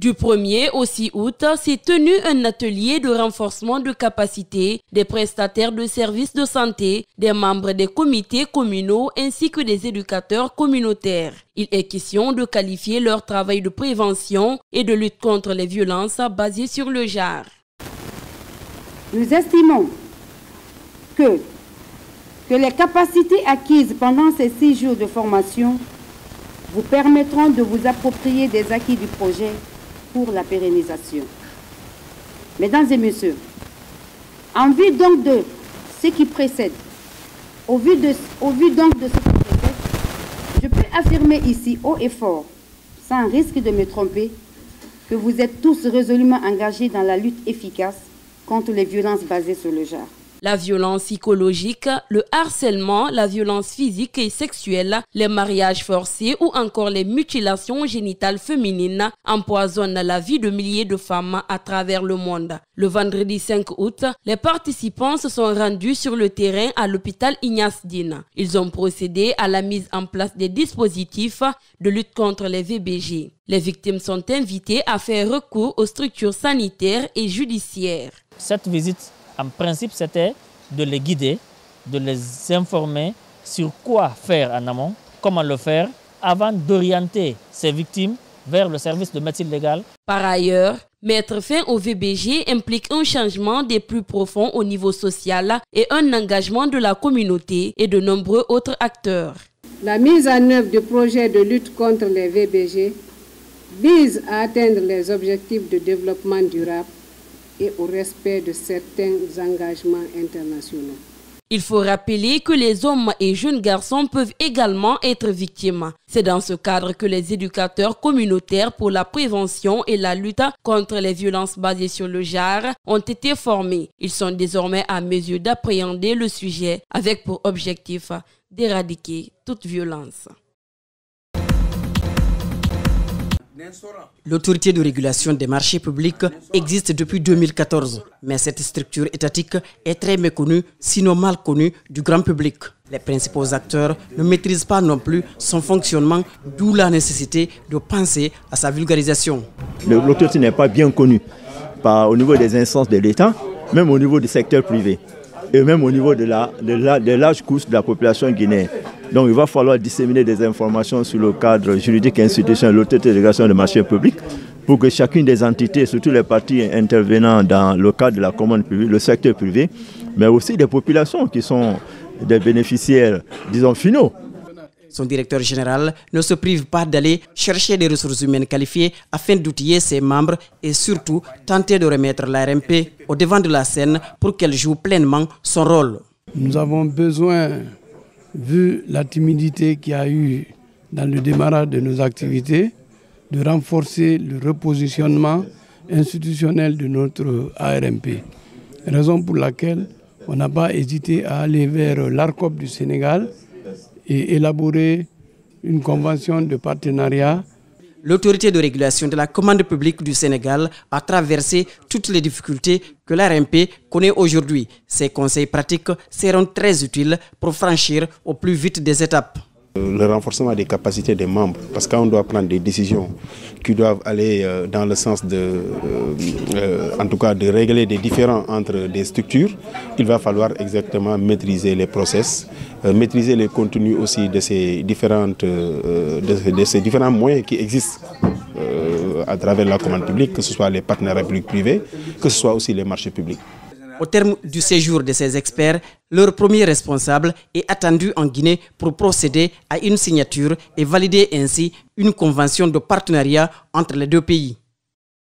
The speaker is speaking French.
Du 1er au 6 août, s'est tenu un atelier de renforcement de capacité des prestataires de services de santé, des membres des comités communaux ainsi que des éducateurs communautaires. Il est question de qualifier leur travail de prévention et de lutte contre les violences basées sur le genre. Nous estimons que les capacités acquises pendant ces 6 jours de formation vous permettront de vous approprier des acquis du projet pour la pérennisation. Mesdames et messieurs, en vue donc de ce qui précède, au vu donc de ce qui précède, je peux affirmer ici haut et fort, sans risque de me tromper, que vous êtes tous résolument engagés dans la lutte efficace contre les violences basées sur le genre. La violence psychologique, le harcèlement, la violence physique et sexuelle, les mariages forcés ou encore les mutilations génitales féminines empoisonnent la vie de milliers de femmes à travers le monde. Le vendredi 5 août, les participants se sont rendus sur le terrain à l'hôpital Ignace Dine. Ils ont procédé à la mise en place des dispositifs de lutte contre les VBG. Les victimes sont invitées à faire recours aux structures sanitaires et judiciaires. Cette visite, en principe, c'était de les guider, de les informer sur quoi faire en amont, comment le faire, avant d'orienter ces victimes vers le service de médecine légale. Par ailleurs, mettre fin au VBG implique un changement des plus profonds au niveau social et un engagement de la communauté et de nombreux autres acteurs. La mise en œuvre du projet de lutte contre les VBG vise à atteindre les objectifs de développement durable et au respect de certains engagements internationaux. Il faut rappeler que les hommes et jeunes garçons peuvent également être victimes. C'est dans ce cadre que les éducateurs communautaires pour la prévention et la lutte contre les violences basées sur le genre ont été formés. Ils sont désormais à mesure d'appréhender le sujet avec pour objectif d'éradiquer toute violence. L'autorité de régulation des marchés publics existe depuis 2014, mais cette structure étatique est très méconnue, sinon mal connue du grand public. Les principaux acteurs ne maîtrisent pas non plus son fonctionnement, d'où la nécessité de penser à sa vulgarisation. L'autorité n'est pas bien connue au niveau des instances de l'État, même au niveau du secteur privé et même au niveau de larges couches de la population guinéenne. Donc il va falloir disséminer des informations sur le cadre juridique et institutionnel de l'autorité de régulation des marchés publics pour que chacune des entités, surtout les parties intervenant dans le cadre de la commande publique, le secteur privé, mais aussi des populations qui sont des bénéficiaires, disons, finaux. Son directeur général ne se prive pas d'aller chercher des ressources humaines qualifiées afin d'outiller ses membres et surtout tenter de remettre l'ARMP au devant de la scène pour qu'elle joue pleinement son rôle. Nous avons besoin, vu la timidité qu'il y a eu dans le démarrage de nos activités, de renforcer le repositionnement institutionnel de notre ARMP. Raison pour laquelle on n'a pas hésité à aller vers l'ARCOP du Sénégal et élaborer une convention de partenariat. L'autorité de régulation de la commande publique du Sénégal a traversé toutes les difficultés que l'ARMP connaît aujourd'hui. Ces conseils pratiques seront très utiles pour franchir au plus vite des étapes. Le renforcement des capacités des membres, parce qu'on doit prendre des décisions qui doivent aller dans le sens en tout cas de régler des différends entre des structures, il va falloir exactement maîtriser les process, maîtriser les contenus aussi de ces différents moyens qui existent à travers la commande publique, que ce soit les partenariats publics-privés, que ce soit aussi les marchés publics. Au terme du séjour de ces experts, leur premier responsable est attendu en Guinée pour procéder à une signature et valider ainsi une convention de partenariat entre les deux pays.